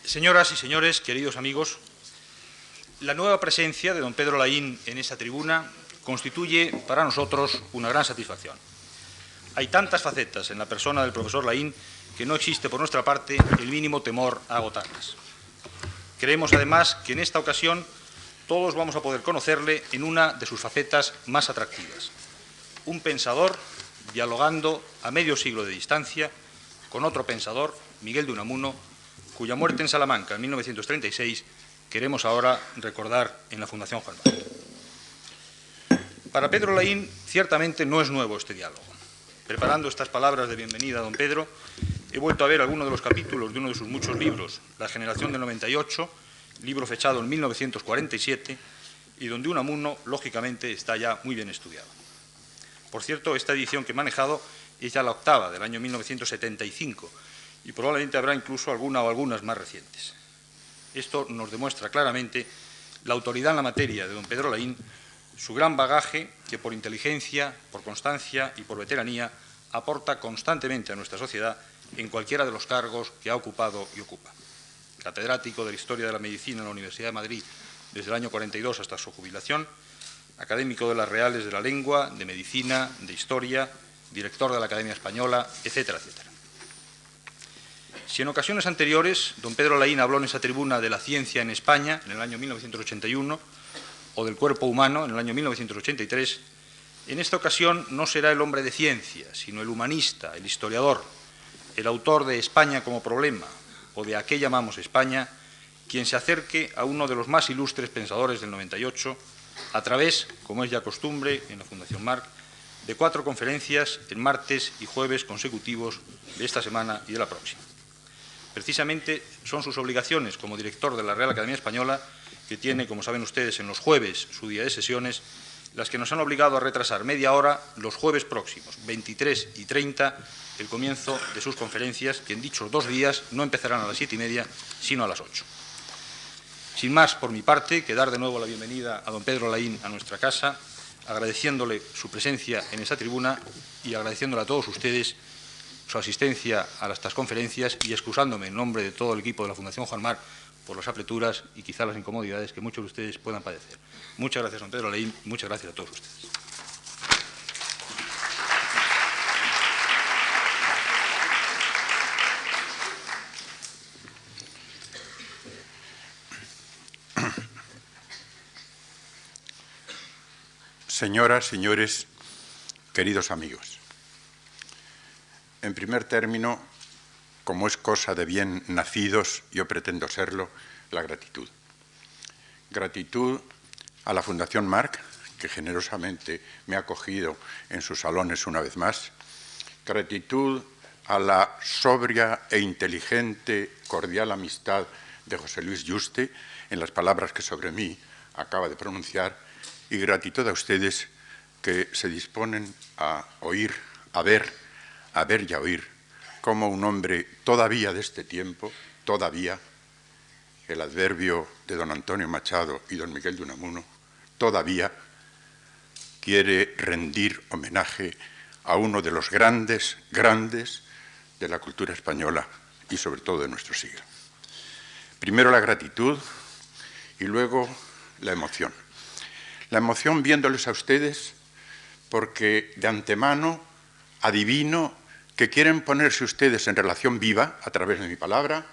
Señoras y señores, queridos amigos, la nueva presencia de don Pedro Laín en esta tribuna constituye para nosotros una gran satisfacción. Hay tantas facetas en la persona del profesor Laín que no existe por nuestra parte el mínimo temor a agotarlas. Creemos además que en esta ocasión todos vamos a poder conocerle en una de sus facetas más atractivas. Un pensador dialogando a medio siglo de distancia con otro pensador, Miguel de Unamuno, cuya muerte en Salamanca en 1936 queremos ahora recordar en la Fundación Juan Marc. Para Pedro Laín ciertamente no es nuevo este diálogo. Preparando estas palabras de bienvenida a don Pedro, he vuelto a ver algunos de los capítulos de uno de sus muchos libros, La generación del 98, libro fechado en 1947, y donde Unamuno, lógicamente, está ya muy bien estudiado. Por cierto, esta edición que he manejado es ya la octava, del año 1975, y probablemente habrá incluso alguna o algunas más recientes. Esto nos demuestra claramente la autoridad en la materia de don Pedro Laín, su gran bagaje que por inteligencia, por constancia y por veteranía aporta constantemente a nuestra sociedad en cualquiera de los cargos que ha ocupado y ocupa. Catedrático de la Historia de la Medicina en la Universidad de Madrid desde el año 42 hasta su jubilación, académico de las Reales de la Lengua, de Medicina, de Historia, director de la Academia Española, etcétera, etcétera. Si en ocasiones anteriores don Pedro Laín habló en esa tribuna de la ciencia en España, en el año 1981, o del cuerpo humano, en el año 1983, en esta ocasión no será el hombre de ciencia, sino el humanista, el historiador, el autor de España como problema, o de A qué llamamos España, quien se acerque a uno de los más ilustres pensadores del 98, a través, como es ya costumbre en la Fundación Marc, de 4 conferencias en martes y jueves consecutivos de esta semana y de la próxima. Precisamente son sus obligaciones como director de la Real Academia Española, que tiene, como saben ustedes, en los jueves su día de sesiones, las que nos han obligado a retrasar media hora los jueves próximos, 23 y 30, el comienzo de sus conferencias, que en dichos 2 días no empezarán a las 7:30, sino a las 8. Sin más, por mi parte, que dar de nuevo la bienvenida a don Pedro Laín a nuestra casa, agradeciéndole su presencia en esta tribuna y agradeciéndole a todos ustedes su asistencia a estas conferencias y excusándome en nombre de todo el equipo de la Fundación Juan Marc por las apreturas y quizá las incomodidades que muchos de ustedes puedan padecer. Muchas gracias, don Pedro Laín, y muchas gracias a todos ustedes. Señoras, señores, queridos amigos, en primer término, como es cosa de bien nacidos, yo pretendo serlo, la gratitud. Gratitud a la Fundación Marc, que generosamente me ha acogido en sus salones una vez más. Gratitud a la sobria e inteligente, cordial amistad de José Luis Yuste, en las palabras que sobre mí acaba de pronunciar, y gratitud a ustedes que se disponen a oír, a ver y a oír cómo un hombre todavía de este tiempo, todavía, el adverbio de don Antonio Machado y don Miguel de Unamuno, todavía quiere rendir homenaje a uno de los grandes de la cultura española y sobre todo de nuestro siglo. Primero la gratitud y luego la emoción. La emoción viéndoles a ustedes porque de antemano adivino que quieren ponerse ustedes en relación viva, a través de mi palabra,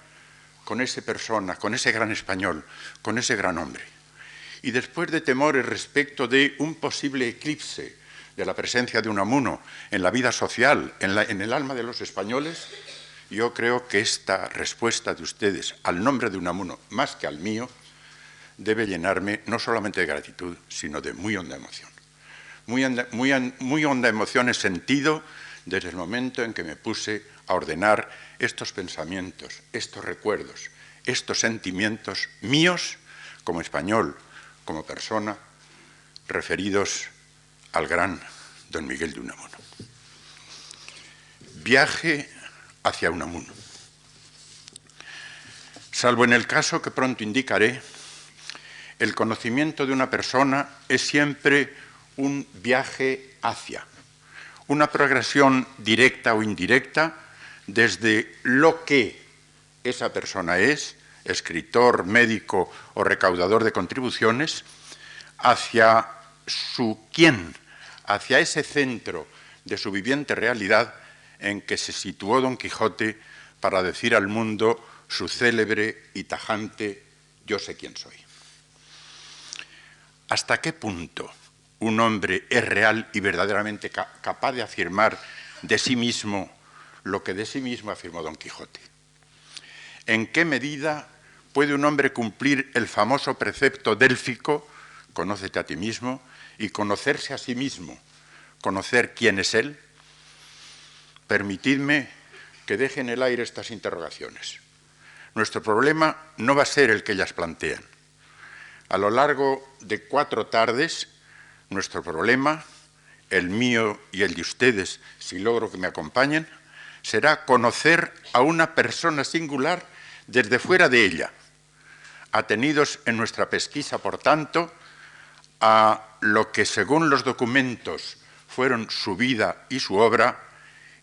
con esa persona, con ese gran español, con ese gran hombre. Y después de temores respecto de un posible eclipse de la presencia de Unamuno en la vida social, en el alma de los españoles, yo creo que esta respuesta de ustedes al nombre de Unamuno, más que al mío, debe llenarme no solamente de gratitud, sino de muy honda emoción. Muy honda emoción he sentido desde el momento en que me puse a ordenar estos pensamientos, estos recuerdos, estos sentimientos míos como español, como persona, referidos al gran don Miguel de Unamuno. Viaje hacia Unamuno. Salvo en el caso que pronto indicaré, el conocimiento de una persona es siempre un viaje hacia, una progresión directa o indirecta desde lo que esa persona es escritor, médico o recaudador de contribuciones, hacia su quién, hacia ese centro de su viviente realidad en que se situó Don Quijote para decir al mundo su célebre y tajante «Yo sé quién soy». ¿Hasta qué punto un hombre es real y verdaderamente capaz de afirmar de sí mismo lo que de sí mismo afirmó Don Quijote? ¿En qué medida puede un hombre cumplir el famoso precepto délfico, conócete a ti mismo, y conocerse a sí mismo, conocer quién es él? Permitidme que deje en el aire estas interrogaciones. Nuestro problema no va a ser el que ellas plantean. A lo largo de 4 tardes, nuestro problema, el mío y el de ustedes, si logro que me acompañen, será conocer a una persona singular desde fuera de ella, atenidos en nuestra pesquisa, por tanto, a lo que según los documentos fueron su vida y su obra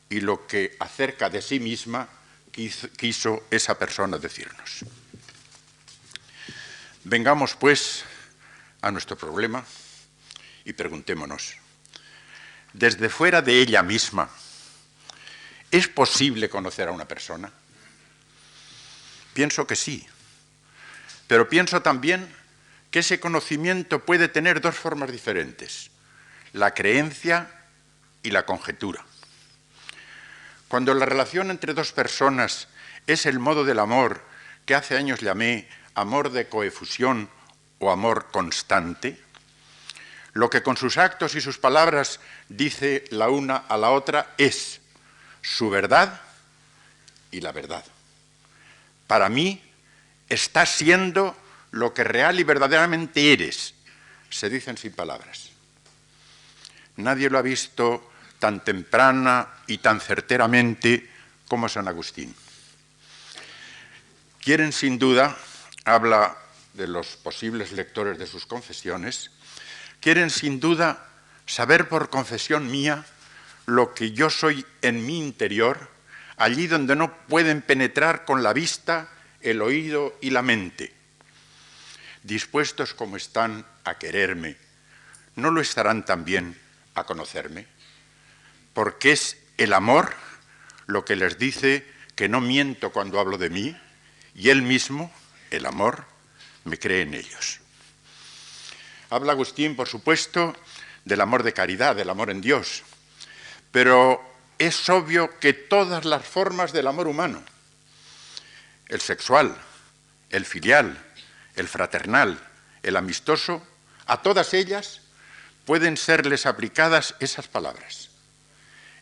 y lo que acerca de sí misma quiso esa persona decirnos. Vengamos, pues, a nuestro problema y preguntémonos, desde fuera de ella misma, ¿es posible conocer a una persona? Pienso que sí, pero pienso también que ese conocimiento puede tener 2 formas diferentes, la creencia y la conjetura. Cuando la relación entre 2 personas es el modo del amor que hace años llamé amor de coefusión o amor constante, lo que con sus actos y sus palabras dice la una a la otra es su verdad y la verdad. Para mí, estás siendo lo que real y verdaderamente eres, se dicen sin palabras. Nadie lo ha visto tan temprana y tan certeramente como San Agustín. Quieren sin duda, habla de los posibles lectores de sus confesiones, quieren sin duda saber por confesión mía lo que yo soy en mi interior, allí donde no pueden penetrar con la vista, el oído y la mente. Dispuestos como están a quererme, ¿no lo estarán también a conocerme? Porque es el amor lo que les dice que no miento cuando hablo de mí, y él mismo, el amor, me cree en ellos. Habla Agustín, por supuesto, del amor de caridad, del amor en Dios, pero es obvio que todas las formas del amor humano, el sexual, el filial, el fraternal, el amistoso, a todas ellas pueden serles aplicadas esas palabras.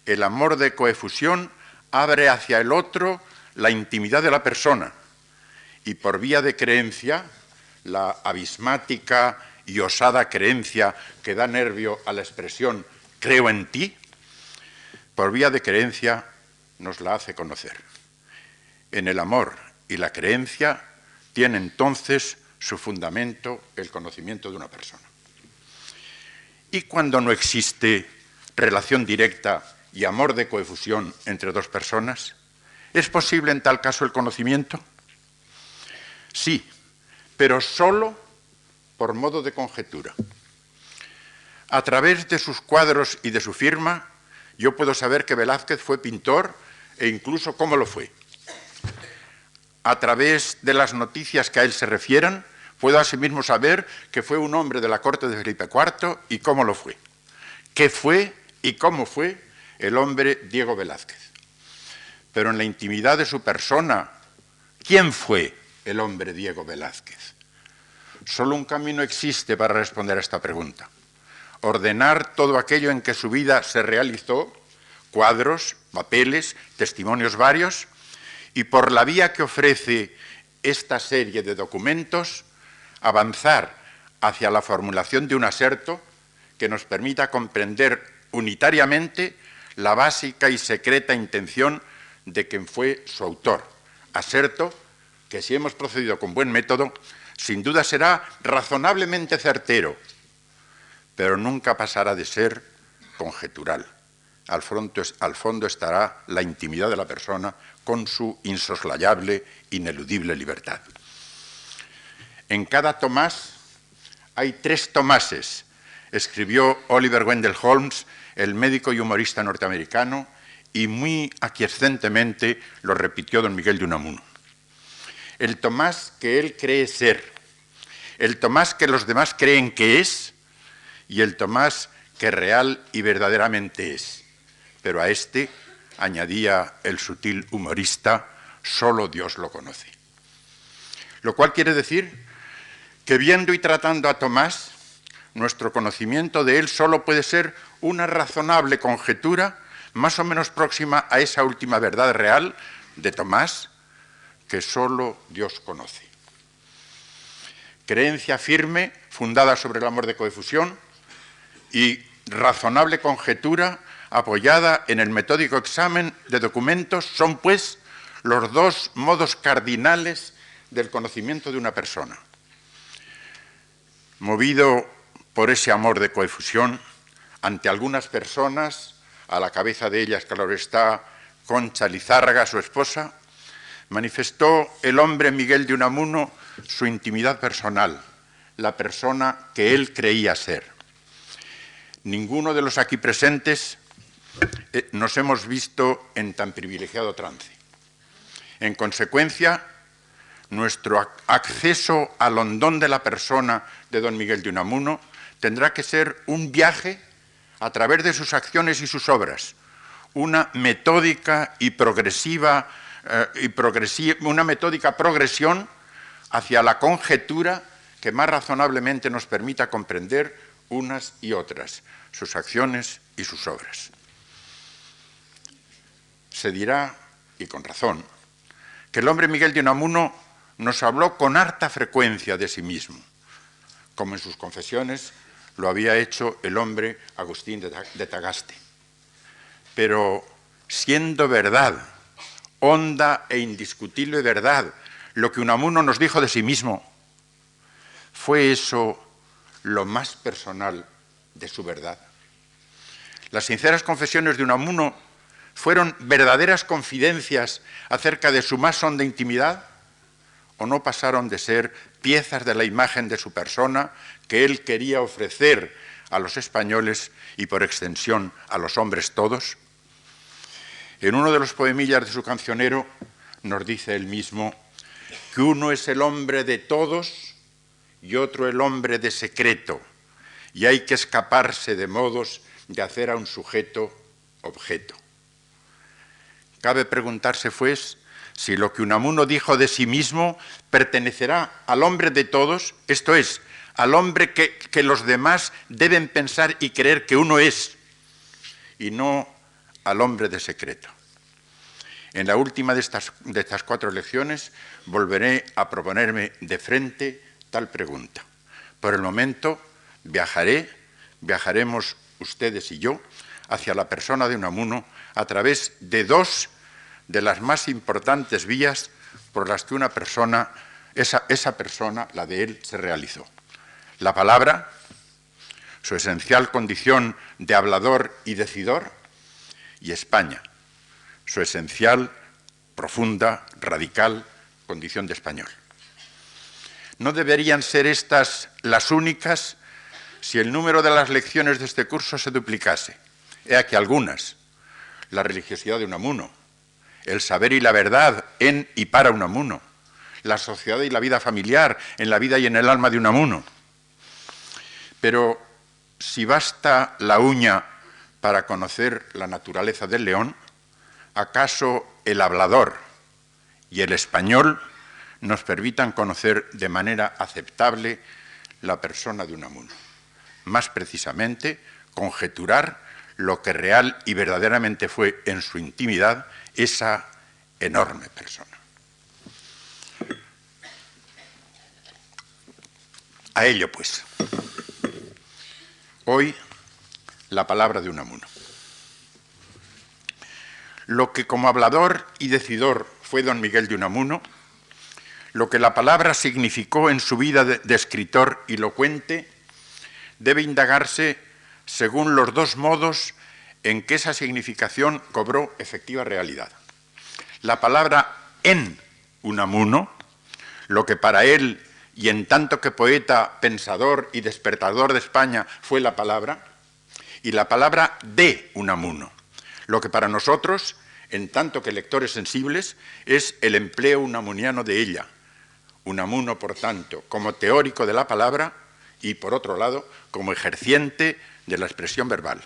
El amor de coefusión abre hacia el otro la intimidad de la persona y por vía de creencia, la abismática y osada creencia que da nervio a la expresión creo en ti, por vía de creencia nos la hace conocer. En el amor y la creencia tiene entonces su fundamento el conocimiento de una persona. ¿Y cuando no existe relación directa y amor de coefusión entre 2 personas? ¿Es posible en tal caso el conocimiento? Sí, pero solo por modo de conjetura. A través de sus cuadros y de su firma, yo puedo saber que Velázquez fue pintor e incluso cómo lo fue. A través de las noticias que a él se refieran, puedo asimismo saber que fue un hombre de la corte de Felipe IV y cómo lo fue. ¿Qué fue y cómo fue el hombre Diego Velázquez? Pero en la intimidad de su persona, ¿quién fue el hombre Diego Velázquez? Solo un camino existe para responder a esta pregunta. Ordenar todo aquello en que su vida se realizó, cuadros, papeles, testimonios varios, y por la vía que ofrece esta serie de documentos, avanzar hacia la formulación de un aserto que nos permita comprender unitariamente la básica y secreta intención de quien fue su autor. Aserto que, si hemos procedido con buen método, sin duda será razonablemente certero, pero nunca pasará de ser conjetural. Al fondo estará la intimidad de la persona con su insoslayable, ineludible libertad. En cada Tomás hay 3 Tomases, escribió Oliver Wendell Holmes, el médico y humorista norteamericano, y muy aquiescentemente lo repitió don Miguel de Unamuno. El Tomás que él cree ser, el Tomás que los demás creen que es, y el Tomás que real y verdaderamente es. Pero a este, añadía el sutil humorista, solo Dios lo conoce. Lo cual quiere decir que viendo y tratando a Tomás, nuestro conocimiento de él solo puede ser una razonable conjetura más o menos próxima a esa última verdad real de Tomás que solo Dios conoce. Creencia firme, fundada sobre el amor de coefusión, y razonable conjetura apoyada en el metódico examen de documentos son, pues, los 2 modos cardinales del conocimiento de una persona. Movido por ese amor de coefusión, ante algunas personas, a la cabeza de ellas, claro está, Concha Lizárraga, su esposa, manifestó el hombre Miguel de Unamuno su intimidad personal, la persona que él creía ser. Ninguno de los aquí presentes nos hemos visto en tan privilegiado trance. En consecuencia, nuestro acceso al hondón de la persona de don Miguel de Unamuno tendrá que ser un viaje a través de sus acciones y sus obras, una metódica y progresiva, una metódica progresión hacia la conjetura que más razonablemente nos permita comprender unas y otras, sus acciones y sus obras. Se dirá, y con razón, que el hombre Miguel de Unamuno nos habló con harta frecuencia de sí mismo, como en sus confesiones lo había hecho el hombre Agustín de Tagaste. Pero siendo verdad, honda e indiscutible verdad, lo que Unamuno nos dijo de sí mismo, ¿fue eso lo más personal de su verdad? Las sinceras confesiones de Unamuno fueron verdaderas confidencias acerca de su más honda intimidad, ¿o no pasaron de ser piezas de la imagen de su persona que él quería ofrecer a los españoles y por extensión a los hombres todos? En uno de los poemillas de su cancionero nos dice él mismo que uno es el hombre de todos y otro el hombre de secreto, y hay que escaparse de modos de hacer a un sujeto objeto. Cabe preguntarse, pues, si lo que Unamuno dijo de sí mismo pertenecerá al hombre de todos, esto es, al hombre que los demás deben pensar y creer que uno es, y no al hombre de secreto. En la última de estas 4 lecciones volveré a proponerme de frente tal pregunta. Por el momento viajaremos ustedes y yo hacia la persona de Unamuno a través de 2 de las más importantes vías por las que una persona, esa persona, la de él, se realizó. La palabra, su esencial condición de hablador y decidor, y España, su esencial, profunda, radical condición de español. No deberían ser estas las únicas si el número de las lecciones de este curso se duplicase. He aquí algunas: la religiosidad de Unamuno, el saber y la verdad en y para Unamuno, la sociedad y la vida familiar en la vida y en el alma de Unamuno. Pero si basta la uña para conocer la naturaleza del león, ¿acaso el hablador y el español nos permitan conocer de manera aceptable la persona de Unamuno? Más precisamente, conjeturar lo que real y verdaderamente fue en su intimidad esa enorme persona. A ello, pues. Hoy, la palabra de Unamuno. Lo que como hablador y decidor fue don Miguel de Unamuno, lo que la palabra significó en su vida de escritor elocuente, debe indagarse según los 2 modos en que esa significación cobró efectiva realidad. La palabra en Unamuno, lo que para él y en tanto que poeta, pensador y despertador de España fue la palabra, y la palabra de Unamuno, lo que para nosotros, en tanto que lectores sensibles, es el empleo unamuniano de ella. Unamuno, por tanto, como teórico de la palabra y, por otro lado, como ejerciente de la expresión verbal,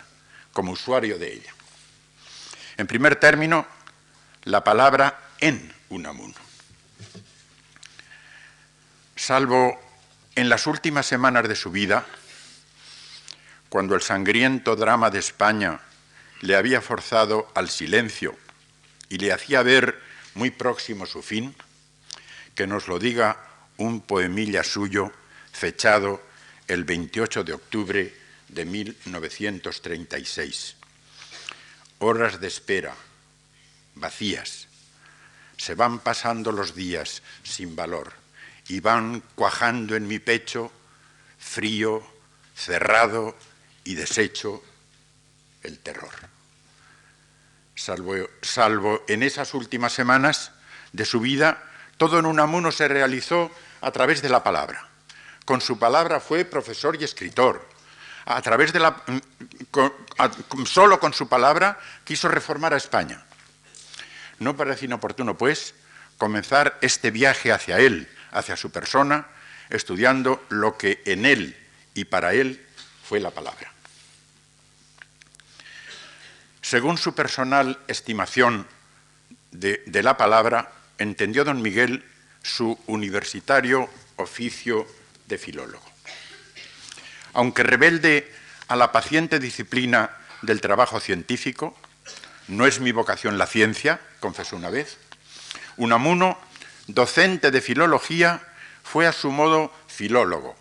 como usuario de ella. En primer término, la palabra en Unamuno. Salvo en las últimas semanas de su vida, cuando el sangriento drama de España le había forzado al silencio y le hacía ver muy próximo su fin, que nos lo diga un poemilla suyo fechado el 28 de octubre de 1936. Horas de espera, vacías, se van pasando los días sin valor y van cuajando en mi pecho, frío, cerrado y deshecho, el terror. Salvo en esas últimas semanas de su vida, todo en Unamuno se realizó a través de la palabra. Con su palabra fue profesor y escritor. Solo con su palabra quiso reformar a España. No parece inoportuno, pues, comenzar este viaje hacia él, hacia su persona, estudiando lo que en él y para él fue la palabra. Según su personal estimación de la palabra, entendió don Miguel su universitario oficio de filólogo. Aunque rebelde a la paciente disciplina del trabajo científico, no es mi vocación la ciencia, confesó una vez, Unamuno, docente de filología, fue a su modo filólogo.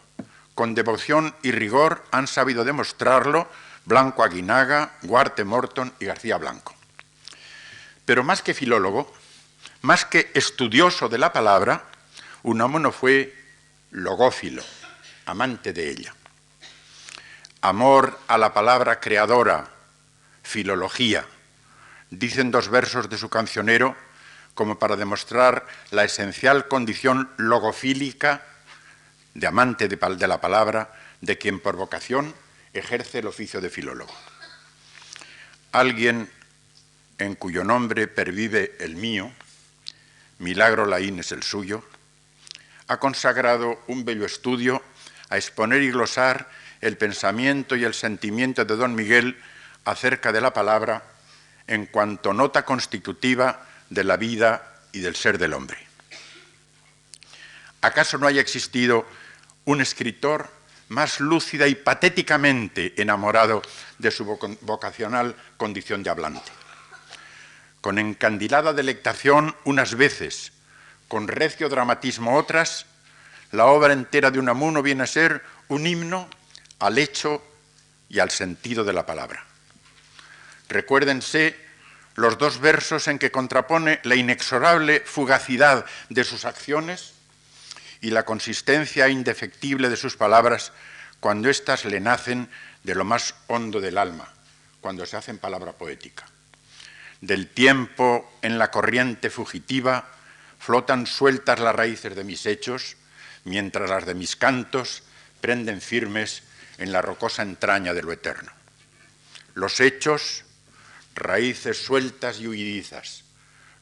Con devoción y rigor han sabido demostrarlo Blanco Aguinaga, Guarte Morton y García Blanco. Pero más que filólogo, más que estudioso de la palabra, Unamuno fue logófilo, amante de ella. Amor a la palabra creadora, filología, dicen dos versos de su cancionero como para demostrar la esencial condición logofílica de amante de la palabra de quien por vocación ejerce el oficio de filólogo. Alguien en cuyo nombre pervive el mío, Milagro Laín es el suyo, ha consagrado un bello estudio a exponer y glosar el pensamiento y el sentimiento de don Miguel acerca de la palabra en cuanto nota constitutiva de la vida y del ser del hombre. ¿Acaso no haya existido un escritor más lúcida y patéticamente enamorado de su vocacional condición de hablante? Con encandilada delectación unas veces, con recio dramatismo otras, la obra entera de Unamuno viene a ser un himno al hecho y al sentido de la palabra. Recuérdense los dos versos en que contrapone la inexorable fugacidad de sus acciones y la consistencia indefectible de sus palabras cuando éstas le nacen de lo más hondo del alma, cuando se hacen palabra poética. Del tiempo en la corriente fugitiva flotan sueltas las raíces de mis hechos, mientras las de mis cantos prenden firmes en la rocosa entraña de lo eterno. Los hechos, raíces sueltas y huidizas.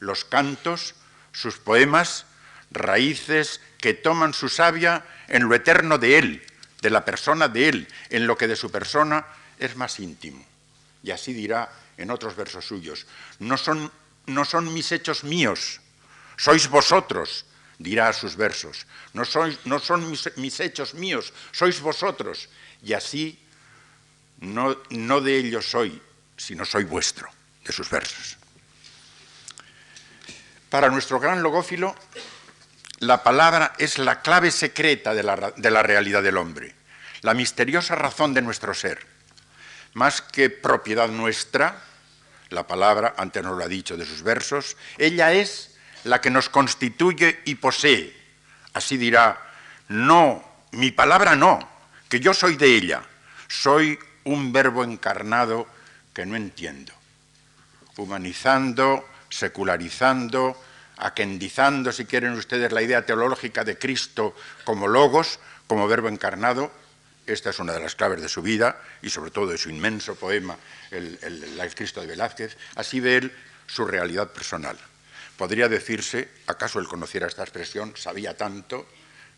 Los cantos, sus poemas, raíces que toman su savia en lo eterno de él, de la persona de él, en lo que de su persona es más íntimo. Y así dirá en otros versos suyos, no son mis hechos míos, sois vosotros, dirá a sus versos, no son mis hechos míos, sois vosotros, y así no de ellos soy, sino soy vuestro, de sus versos. Para nuestro gran logófilo, la palabra es la clave secreta de la realidad del hombre, la misteriosa razón de nuestro ser. Más que propiedad nuestra, la palabra, antes nos lo ha dicho de sus versos, ella es la que nos constituye y posee. Así dirá, no, mi palabra no, que yo soy de ella, soy un verbo encarnado que no entiendo, humanizando, secularizando, aquendizando, si quieren ustedes, la idea teológica de Cristo como logos, como verbo encarnado. Esta es una de las claves de su vida y sobre todo de su inmenso poema, el Cristo de Velázquez. Así ve él su realidad personal. Podría decirse, acaso él conociera esta expresión, sabía tanto,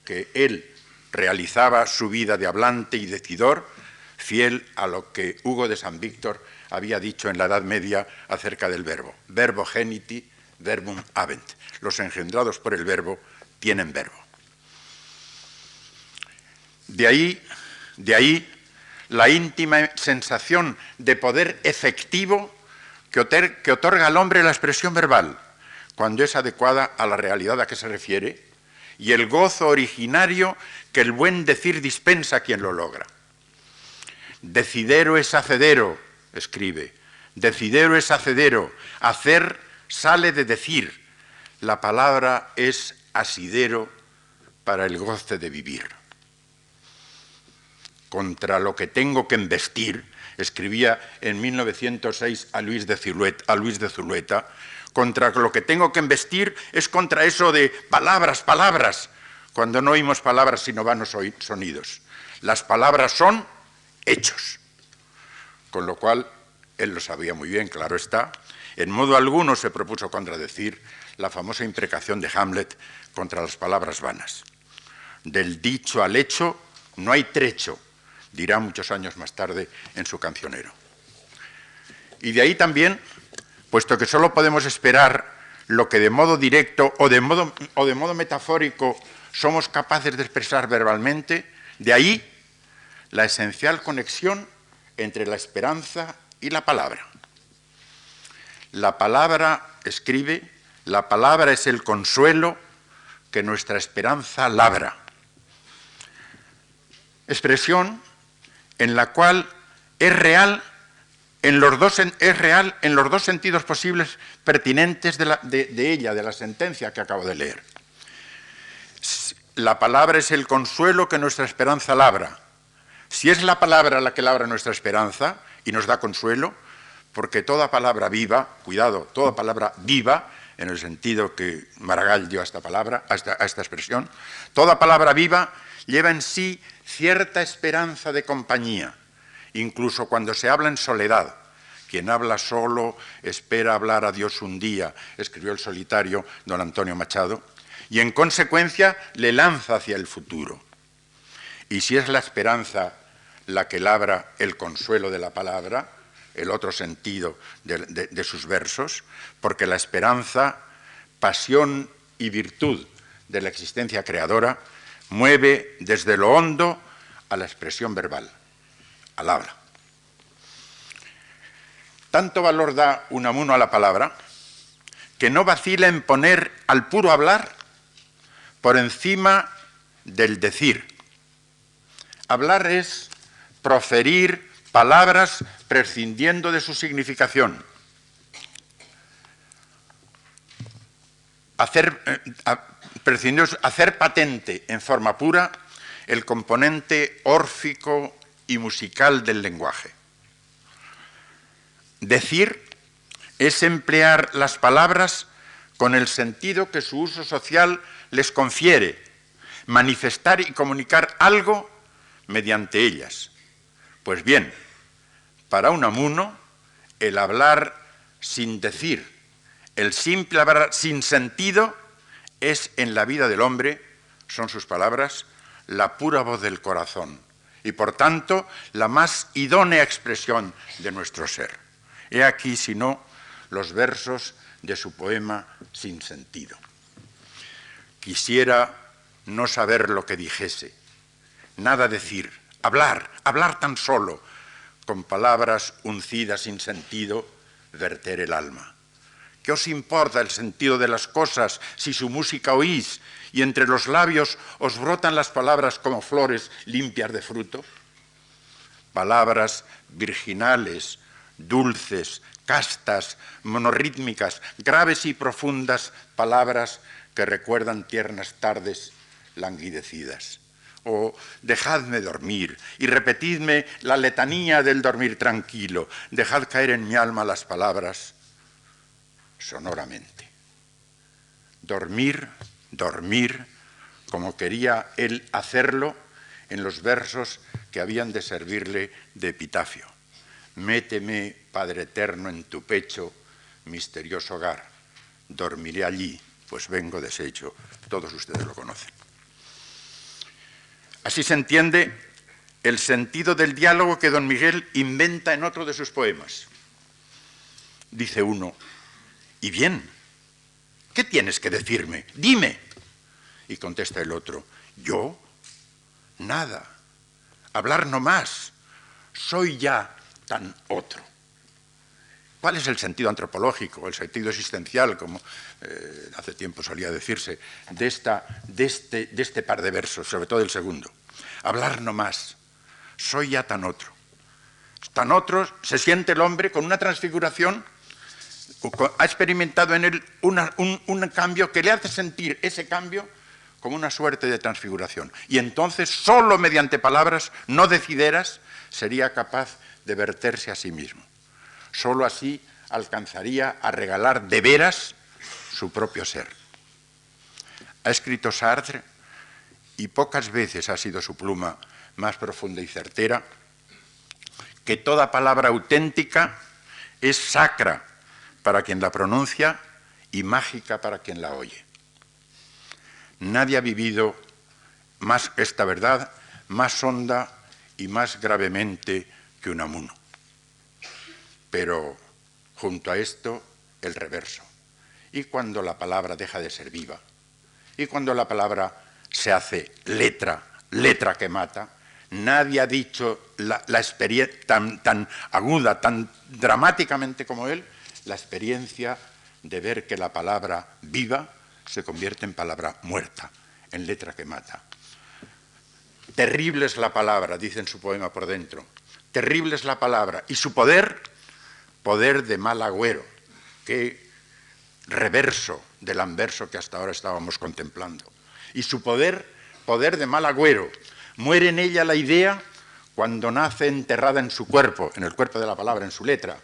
que él realizaba su vida de hablante y decidor, fiel a lo que Hugo de San Víctor había dicho en la Edad Media acerca del verbo. Verbo geniti, verbum habent. Los engendrados por el verbo tienen verbo. De ahí la íntima sensación de poder efectivo que otorga al hombre la expresión verbal, cuando es adecuada a la realidad a que se refiere, y el gozo originario que el buen decir dispensa a quien lo logra. Decidero es hacedero, escribe. Decidero es hacedero. Hacer sale de decir. La palabra es asidero para el goce de vivir. Contra lo que tengo que embestir, escribía en 1906 a Luis de Zulueta, contra lo que tengo que embestir es contra eso de palabras, palabras, cuando no oímos palabras sino vanos sonidos. Las palabras son hechos. Con lo cual, él lo sabía muy bien, claro está, en modo alguno se propuso contradecir la famosa imprecación de Hamlet contra las palabras vanas. Del dicho al hecho no hay trecho, dirá muchos años más tarde en su cancionero. Y de ahí también, puesto que solo podemos esperar lo que de modo directo o de modo metafórico somos capaces de expresar verbalmente, de ahí la esencial conexión entre la esperanza y la palabra. La palabra, escribe, la palabra es el consuelo que nuestra esperanza labra. Expresión en la cual es real en los dos sentidos posibles pertinentes de ella, de la sentencia que acabo de leer. La palabra es el consuelo que nuestra esperanza labra. Si es la palabra la que labra nuestra esperanza y nos da consuelo, porque toda palabra viva, cuidado, toda palabra viva, en el sentido que Maragall dio a esta palabra, a esta expresión, toda palabra viva lleva en sí cierta esperanza de compañía, incluso cuando se habla en soledad. Quien habla solo espera hablar a Dios un día, escribió el solitario don Antonio Machado, y en consecuencia le lanza hacia el futuro. Y si es la esperanza la que labra el consuelo de la palabra, el otro sentido de sus versos, porque la esperanza, pasión y virtud de la existencia creadora, mueve desde lo hondo a la expresión verbal, al habla. Tanto valor da Unamuno a la palabra que no vacila en poner al puro hablar por encima del decir. Hablar es proferir palabras prescindiendo de su significación. Hacer patente en forma pura el componente órfico y musical del lenguaje. Decir es emplear las palabras con el sentido que su uso social les confiere, manifestar y comunicar algo mediante ellas. Pues bien, para Unamuno, el hablar sin decir, el simple hablar sin sentido, es en la vida del hombre, son sus palabras, la pura voz del corazón y por tanto la más idónea expresión de nuestro ser. He aquí, si no, los versos de su poema Sin sentido. Quisiera no saber lo que dijese, nada decir, hablar tan solo, con palabras uncidas sin sentido, verter el alma. ¿Qué os importa el sentido de las cosas si su música oís y entre los labios os brotan las palabras como flores limpias de fruto? Palabras virginales, dulces, castas, monorrítmicas, graves y profundas palabras que recuerdan tiernas tardes languidecidas. O dejadme dormir y repetidme la letanía del dormir tranquilo, dejad caer en mi alma las palabras sonoramente. dormir, dormir, como quería él hacerlo en los versos que habían de servirle de epitafio. Méteme, Padre eterno, en tu pecho, misterioso hogar. Dormiré allí, pues vengo deshecho. Todos ustedes lo conocen. Así se entiende el sentido del diálogo que don Miguel inventa en otro de sus poemas. Dice uno: ¿y bien? ¿Qué tienes que decirme? Dime. Y contesta el otro: ¿yo? Nada. Hablar no más. Soy ya tan otro. ¿Cuál es el sentido antropológico, el sentido existencial, como hace tiempo solía decirse, de este par de versos, sobre todo el segundo? Hablar no más. Soy ya tan otro. Tan otro se siente el hombre con una transfiguración, ha experimentado en él un cambio que le hace sentir ese cambio como una suerte de transfiguración. Y entonces, solo mediante palabras no decideras, sería capaz de verterse a sí mismo. Solo así alcanzaría a regalar de veras su propio ser. Ha escrito Sartre, y pocas veces ha sido su pluma más profunda y certera, que toda palabra auténtica es sacra para quien la pronuncia y mágica para quien la oye. Nadie ha vivido más esta verdad, más honda y más gravemente que Unamuno. Pero junto a esto, el reverso. Y cuando la palabra deja de ser viva, y cuando la palabra se hace letra, letra que mata, nadie ha dicho la experiencia tan aguda, tan dramáticamente como él, la experiencia de ver que la palabra viva se convierte en palabra muerta, en letra que mata. Terrible es la palabra, dice en su poema Por dentro. Terrible es la palabra y su poder, poder de mal agüero. Qué reverso del anverso que hasta ahora estábamos contemplando. Y su poder, poder de mal agüero. Muere en ella la idea cuando nace enterrada en su cuerpo, en el cuerpo de la palabra, en su letra,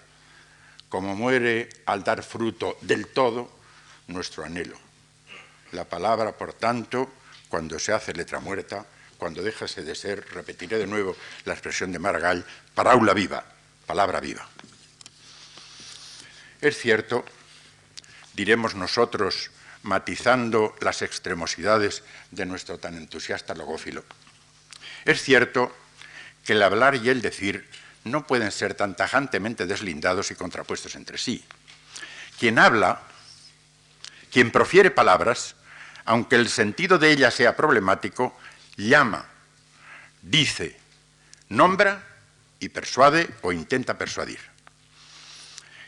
como muere al dar fruto del todo nuestro anhelo. La palabra, por tanto, cuando se hace letra muerta, cuando déjase de ser, repetiré de nuevo la expresión de Maragall, paraula viva, palabra viva. Es cierto, diremos nosotros, matizando las extremosidades de nuestro tan entusiasta logófilo, es cierto que el hablar y el decir no pueden ser tan tajantemente deslindados y contrapuestos entre sí. Quien habla, quien profiere palabras, aunque el sentido de ellas sea problemático, llama, dice, nombra y persuade o intenta persuadir.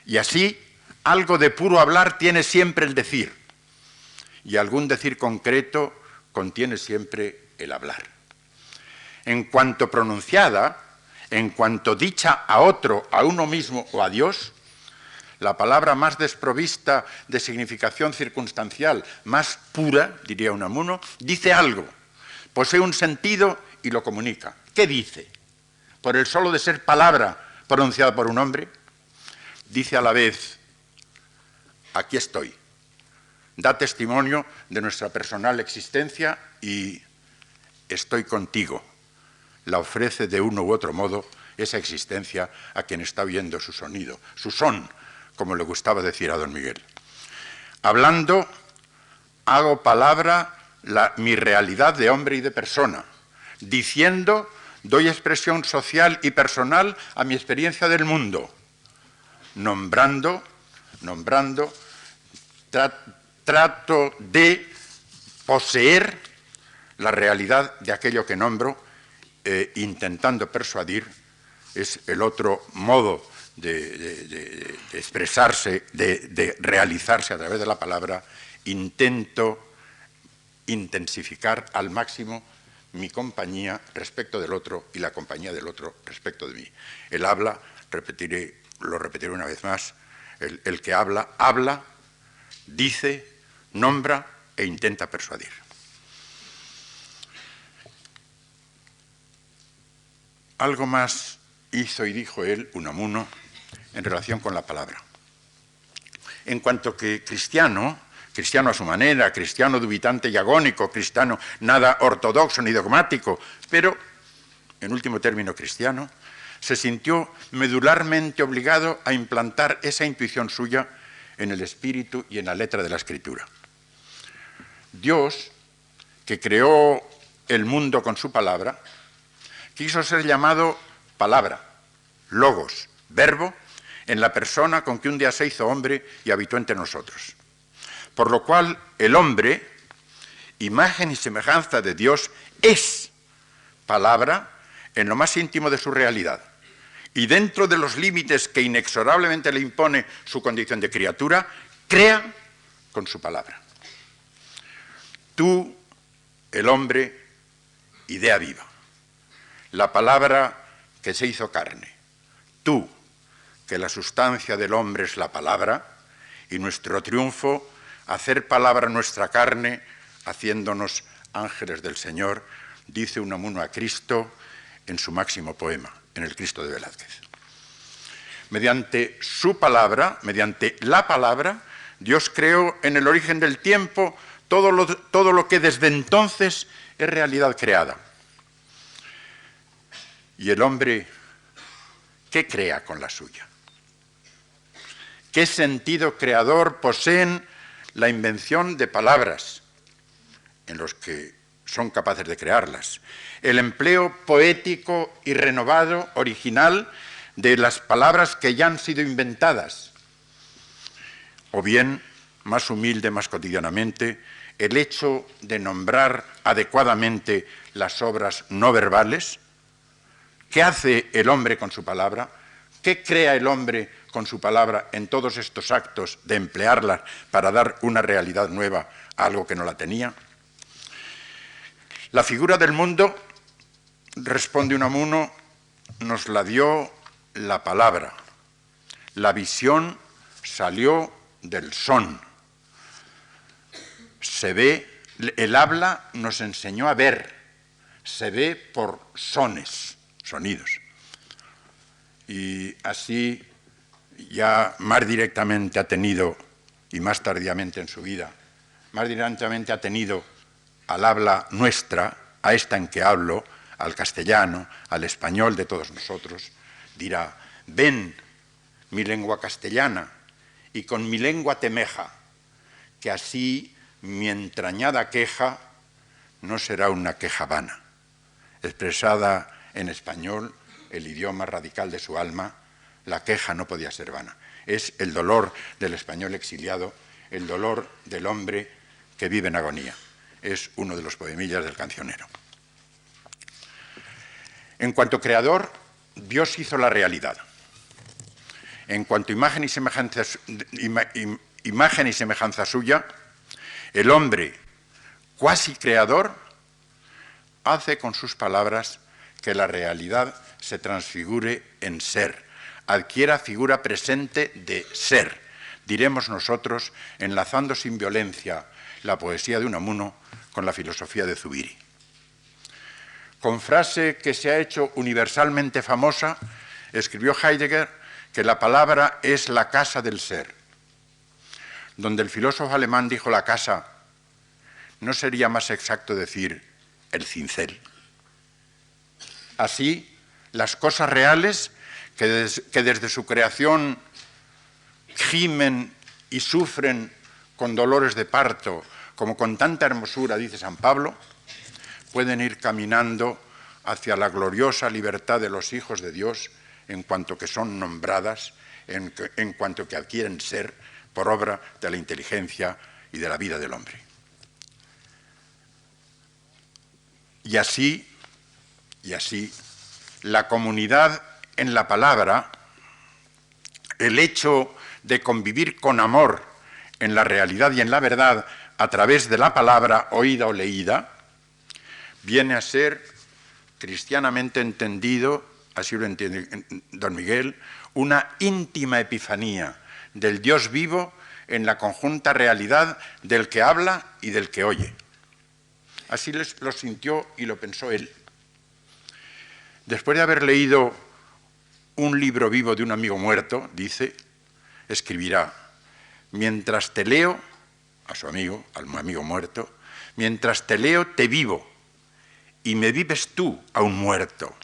Y así, algo de puro hablar tiene siempre el decir, y algún decir concreto contiene siempre el hablar. En cuanto pronunciada, en cuanto dicha a otro, a uno mismo o a Dios, la palabra más desprovista de significación circunstancial, más pura, diría Unamuno, dice algo, posee un sentido y lo comunica. ¿Qué dice? Por el solo de ser palabra pronunciada por un hombre, dice a la vez, aquí estoy, da testimonio de nuestra personal existencia y estoy contigo. La ofrece de uno u otro modo esa existencia a quien está oyendo su sonido, su son, como le gustaba decir a don Miguel. Hablando, hago palabra mi realidad de hombre y de persona. Diciendo, doy expresión social y personal a mi experiencia del mundo. Nombrando, trato de poseer la realidad de aquello que nombro, intentando persuadir, es el otro modo de expresarse, de realizarse a través de la palabra. Intento intensificar al máximo mi compañía respecto del otro y la compañía del otro respecto de mí. El habla, lo repetiré una vez más, el que habla, dice, nombra e intenta persuadir. Algo más hizo y dijo él, Unamuno, en relación con la palabra. En cuanto que cristiano, cristiano a su manera, cristiano dubitante y agónico, cristiano nada ortodoxo ni dogmático, pero, en último término, cristiano, se sintió medularmente obligado a implantar esa intuición suya en el espíritu y en la letra de la Escritura. Dios, que creó el mundo con su palabra, quiso ser llamado palabra, logos, verbo, en la persona con que un día se hizo hombre y habitó entre nosotros. Por lo cual el hombre, imagen y semejanza de Dios, es palabra en lo más íntimo de su realidad. Y dentro de los límites que inexorablemente le impone su condición de criatura, crea con su palabra. Tú, el hombre, idea viva. La palabra que se hizo carne. Tú, que la sustancia del hombre es la palabra, y nuestro triunfo, hacer palabra nuestra carne, haciéndonos ángeles del Señor, dice Unamuno a Cristo en su máximo poema, en el Cristo de Velázquez. Mediante su palabra, mediante la palabra, Dios creó en el origen del tiempo todo lo que desde entonces es realidad creada. Y el hombre, ¿qué crea con la suya? ¿Qué sentido creador poseen la invención de palabras en los que son capaces de crearlas? El empleo poético y renovado, original, de las palabras que ya han sido inventadas. O bien, más humilde, más cotidianamente, el hecho de nombrar adecuadamente las obras no verbales. ¿Qué hace el hombre con su palabra? ¿Qué crea el hombre con su palabra en todos estos actos de emplearla para dar una realidad nueva a algo que no la tenía? La figura del mundo, responde Unamuno, nos la dio la palabra. La visión salió del son. Se ve, el habla nos enseñó a ver. Se ve por sones, sonidos. Y así ya más directamente ha tenido, y más tardíamente en su vida, más directamente ha tenido al habla nuestra, a esta en que hablo, al castellano, al español de todos nosotros, dirá: ven mi lengua castellana y con mi lengua temeja, que así mi entrañada queja no será una queja vana. Expresada en español, el idioma radical de su alma, la queja no podía ser vana. Es el dolor del español exiliado, el dolor del hombre que vive en agonía. Es uno de los poemillas del cancionero. En cuanto creador, Dios hizo la realidad. En cuanto imagen y semejanza suya, el hombre, cuasi creador, hace con sus palabras que la realidad se transfigure en ser, adquiera figura presente de ser, diremos nosotros, enlazando sin violencia la poesía de Unamuno con la filosofía de Zubiri. Con frase que se ha hecho universalmente famosa, escribió Heidegger que la palabra es la casa del ser. Donde el filósofo alemán dijo la casa, ¿no sería más exacto decir el cincel? Así, las cosas reales que desde su creación gimen y sufren con dolores de parto, como con tanta hermosura, dice San Pablo, pueden ir caminando hacia la gloriosa libertad de los hijos de Dios en cuanto que son nombradas, en cuanto que adquieren ser por obra de la inteligencia y de la vida del hombre. Y así, la comunidad en la palabra, el hecho de convivir con amor en la realidad y en la verdad a través de la palabra oída o leída, viene a ser, cristianamente entendido, así lo entiende don Miguel, una íntima epifanía del Dios vivo en la conjunta realidad del que habla y del que oye. Así lo sintió y lo pensó él. Después de haber leído un libro vivo de un amigo muerto, dice, escribirá: mientras te leo, a su amigo, al amigo muerto, mientras te leo te vivo y me vives tú aún muerto.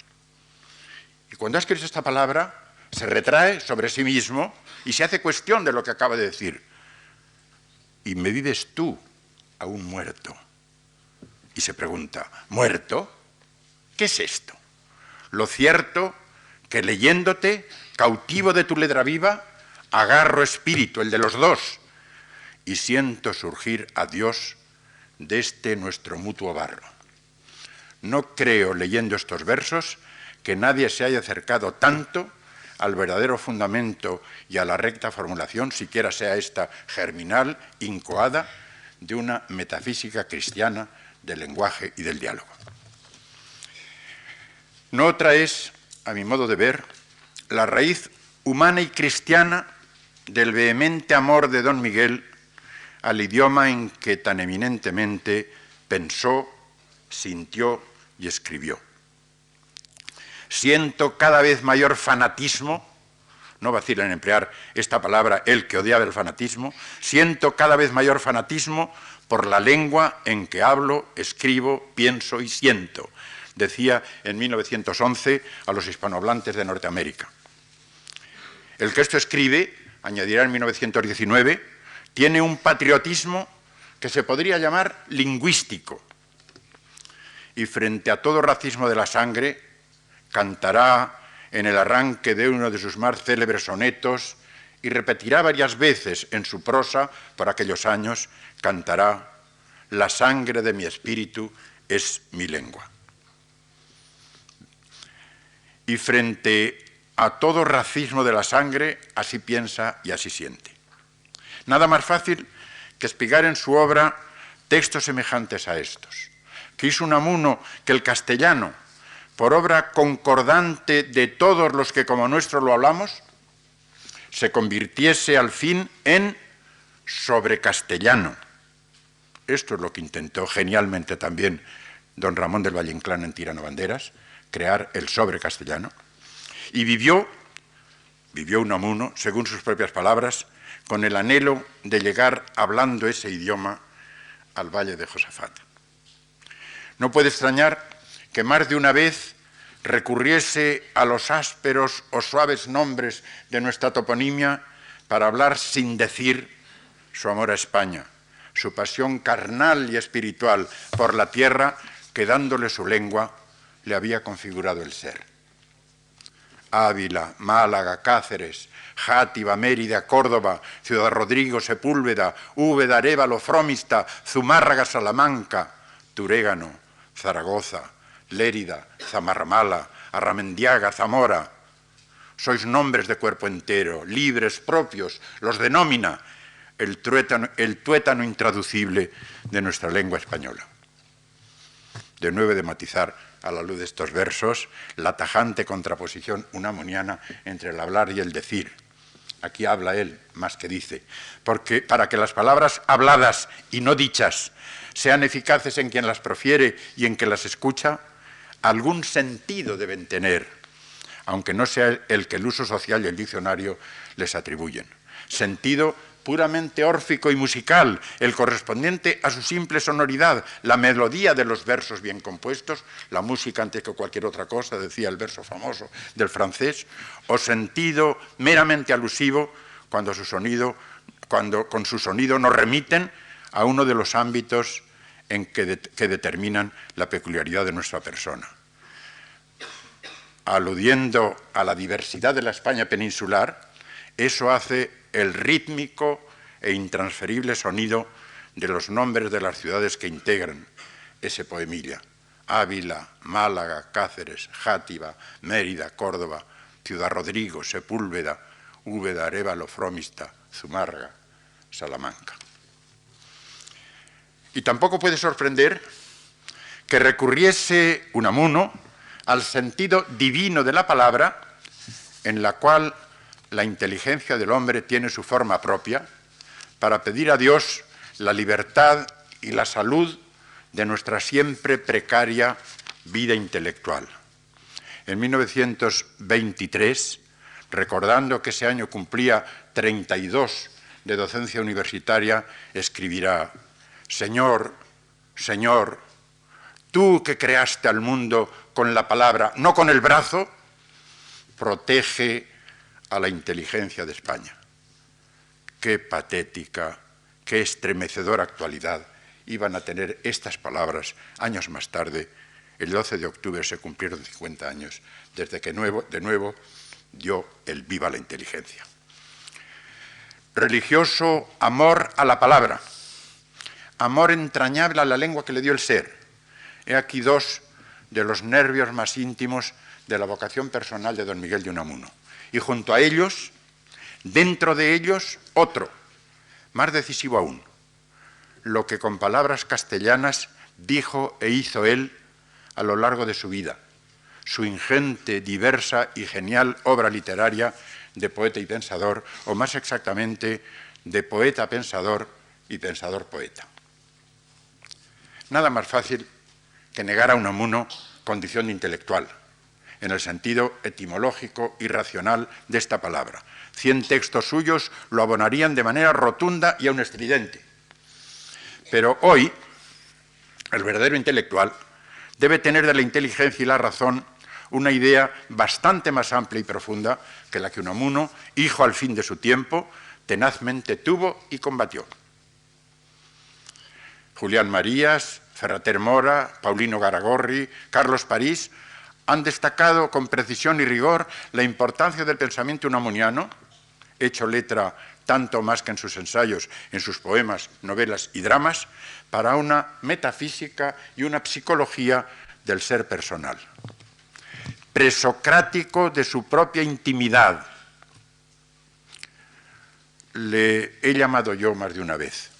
Y cuando ha escrito esta palabra, se retrae sobre sí mismo y se hace cuestión de lo que acaba de decir. Y me vives tú aún muerto. Y se pregunta, ¿muerto? ¿Qué es esto? Lo cierto que leyéndote, cautivo de tu letra viva, agarro espíritu, el de los dos, y siento surgir a Dios de este nuestro mutuo barro. No creo, leyendo estos versos, que nadie se haya acercado tanto al verdadero fundamento y a la recta formulación, siquiera sea esta germinal, incoada, de una metafísica cristiana del lenguaje y del diálogo. No otra es, a mi modo de ver, la raíz humana y cristiana del vehemente amor de don Miguel al idioma en que tan eminentemente pensó, sintió y escribió. Siento cada vez mayor fanatismo, no vacilen en emplear esta palabra el que odiaba el fanatismo, siento cada vez mayor fanatismo por la lengua en que hablo, escribo, pienso y siento, decía en 1911 a los hispanohablantes de Norteamérica. El que esto escribe, añadirá en 1919, tiene un patriotismo que se podría llamar lingüístico. Y frente a todo racismo de la sangre, cantará en el arranque de uno de sus más célebres sonetos y repetirá varias veces en su prosa, por aquellos años, cantará: la sangre de mi espíritu es mi lengua. Y frente a todo racismo de la sangre, así piensa y así siente. Nada más fácil que espigar en su obra textos semejantes a estos. Quiso Unamuno que el castellano, por obra concordante de todos los que como nuestro lo hablamos, se convirtiese al fin en sobrecastellano. Esto es lo que intentó genialmente también don Ramón del Valle Inclán en Tirano Banderas, crear el sobrecastellano. Y vivió Unamuno, según sus propias palabras, con el anhelo de llegar hablando ese idioma al Valle de Josafat. No puede extrañar que más de una vez recurriese a los ásperos o suaves nombres de nuestra toponimia para hablar sin decir su amor a España, su pasión carnal y espiritual por la tierra que, dándole su lengua, le había configurado el ser. Ávila, Málaga, Cáceres, Játiva, Mérida, Córdoba, Ciudad Rodrigo, Sepúlveda, Úbeda, Arévalo, Frómista, Zumárraga, Salamanca, Turégano, Zaragoza, Lérida, Zamarramala, Arramendiaga, Zamora. Sois nombres de cuerpo entero, libres, propios, los denomina el tuétano intraducible de nuestra lengua española. De nuevo de matizar, a la luz de estos versos, la tajante contraposición unamoniana entre el hablar y el decir. Aquí habla él más que dice, porque para que las palabras habladas y no dichas sean eficaces en quien las profiere y en quien las escucha, algún sentido deben tener, aunque no sea el que el uso social y el diccionario les atribuyen. Sentido puramente órfico y musical, el correspondiente a su simple sonoridad, la melodía de los versos bien compuestos, la música antes que cualquier otra cosa, decía el verso famoso del francés, o sentido meramente alusivo cuando con su sonido nos remiten a uno de los ámbitos que determinan la peculiaridad de nuestra persona. Aludiendo a la diversidad de la España peninsular, eso hace el rítmico e intransferible sonido de los nombres de las ciudades que integran ese poemilla: Ávila, Málaga, Cáceres, Játiva, Mérida, Córdoba, Ciudad Rodrigo, Sepúlveda, Úbeda, Arévalo, Frómista, Zumárraga, Salamanca. Y tampoco puede sorprender que recurriese Unamuno al sentido divino de la palabra, en la cual la inteligencia del hombre tiene su forma propia, para pedir a Dios la libertad y la salud de nuestra siempre precaria vida intelectual. En 1923, recordando que ese año cumplía 32 de docencia universitaria, escribirá: Señor, Señor, tú que creaste al mundo con la palabra, no con el brazo, protege a la inteligencia de España. Qué patética, qué estremecedora actualidad iban a tener estas palabras años más tarde. El 12 de octubre se cumplieron 50 años desde que de nuevo dio el viva la inteligencia. Religioso amor a la palabra, amor entrañable a la lengua que le dio el ser. He aquí dos de los nervios más íntimos de la vocación personal de don Miguel de Unamuno. Y junto a ellos, dentro de ellos, otro, más decisivo aún, lo que con palabras castellanas dijo e hizo él a lo largo de su vida, su ingente, diversa y genial obra literaria de poeta y pensador, o más exactamente, de poeta-pensador y pensador-poeta. Nada más fácil que negar a Unamuno condición de intelectual, en el sentido etimológico y racional de esta palabra. 100 textos suyos lo abonarían de manera rotunda y aun estridente. Pero hoy, el verdadero intelectual debe tener de la inteligencia y la razón una idea bastante más amplia y profunda que la que Unamuno, hijo al fin de su tiempo, tenazmente tuvo y combatió. Julián Marías, Ferrater Mora, Paulino Garagorri, Carlos París han destacado con precisión y rigor la importancia del pensamiento unamuniano, hecho letra tanto más que en sus ensayos, en sus poemas, novelas y dramas, para una metafísica y una psicología del ser personal. Presocrático de su propia intimidad, le he llamado yo más de una vez.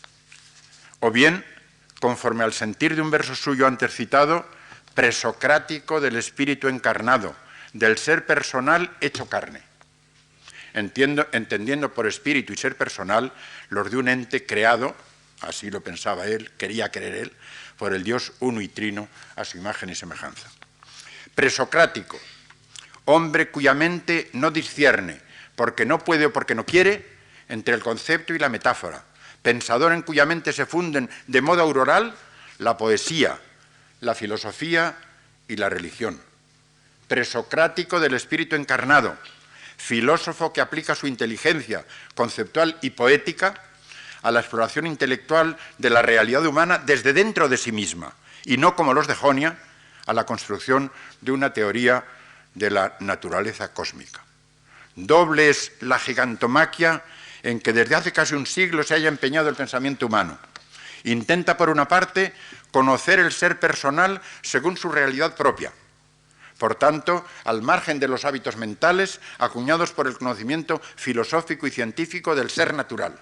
O bien, conforme al sentir de un verso suyo antes citado, presocrático del espíritu encarnado, del ser personal hecho carne, entendiendo por espíritu y ser personal los de un ente creado, así lo pensaba él, quería creer él, por el Dios uno y trino a su imagen y semejanza. Presocrático, hombre cuya mente no discierne, porque no puede o porque no quiere, entre el concepto y la metáfora, pensador en cuya mente se funden de modo auroral la poesía, la filosofía y la religión. Presocrático del espíritu encarnado, filósofo que aplica su inteligencia conceptual y poética a la exploración intelectual de la realidad humana desde dentro de sí misma, y no como los de Jonia, a la construcción de una teoría de la naturaleza cósmica. Doble es la gigantomaquia en que desde hace casi un siglo se haya empeñado el pensamiento humano. Intenta, por una parte, conocer el ser personal según su realidad propia, por tanto, al margen de los hábitos mentales acuñados por el conocimiento filosófico y científico del ser natural.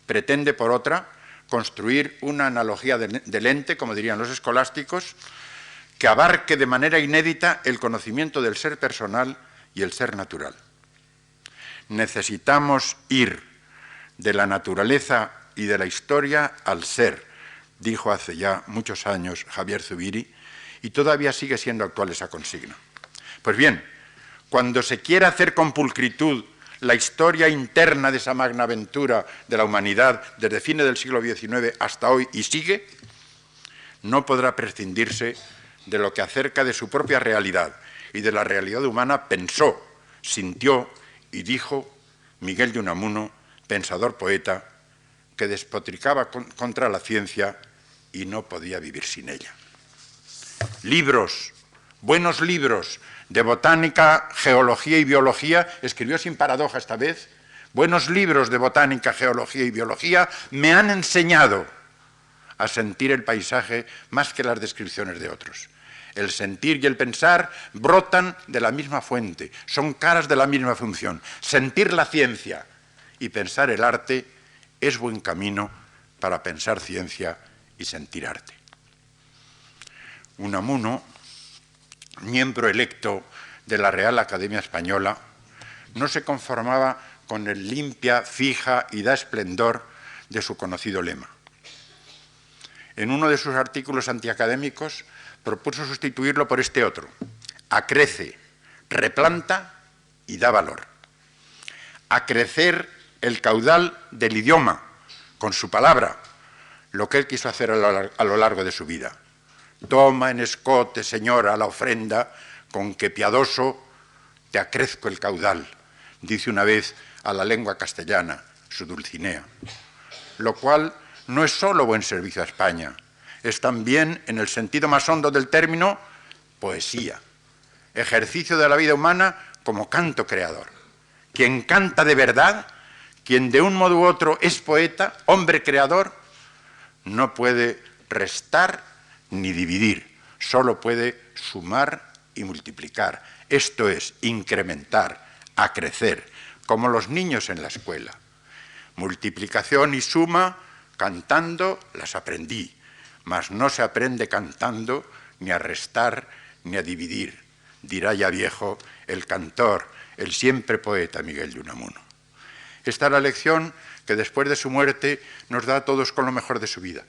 Pretende, por otra, construir una analogía del ente, como dirían los escolásticos, que abarque de manera inédita el conocimiento del ser personal y el ser natural. Necesitamos ir de la naturaleza y de la historia al ser, dijo hace ya muchos años Javier Zubiri, y todavía sigue siendo actual esa consigna. Pues bien, cuando se quiera hacer con pulcritud la historia interna de esa magna aventura de la humanidad desde fines del siglo XIX hasta hoy y sigue, no podrá prescindirse de lo que acerca de su propia realidad y de la realidad humana pensó, sintió y dijo Miguel de Unamuno, pensador poeta, que despotricaba contra la ciencia y no podía vivir sin ella. Libros, buenos libros de botánica, geología y biología, escribió sin paradoja esta vez, buenos libros de botánica, geología y biología me han enseñado a sentir el paisaje más que las descripciones de otros. El sentir y el pensar brotan de la misma fuente, son caras de la misma función. Sentir la ciencia y pensar el arte es buen camino para pensar ciencia y sentir arte. Unamuno, miembro electo de la Real Academia Española, no se conformaba con el limpia, fija y da esplendor de su conocido lema. En uno de sus artículos antiacadémicos propuso sustituirlo por este otro: acrece, replanta y da valor. Acrecer el caudal del idioma, con su palabra, lo que él quiso hacer a lo largo de su vida. Toma en escote, señora, la ofrenda, con que piadoso te acrezco el caudal, dice una vez a la lengua castellana su Dulcinea, lo cual no es solo buen servicio a España, es también, en el sentido más hondo del término, poesía, ejercicio de la vida humana como canto creador. Quien canta de verdad, quien de un modo u otro es poeta, hombre creador, no puede restar ni dividir, solo puede sumar y multiplicar. Esto es, incrementar, acrecer, como los niños en la escuela. Multiplicación y suma, cantando, las aprendí, mas no se aprende cantando ni a restar ni a dividir, dirá ya viejo el cantor, el siempre poeta Miguel de Unamuno. Esta es la lección que después de su muerte nos da a todos con lo mejor de su vida,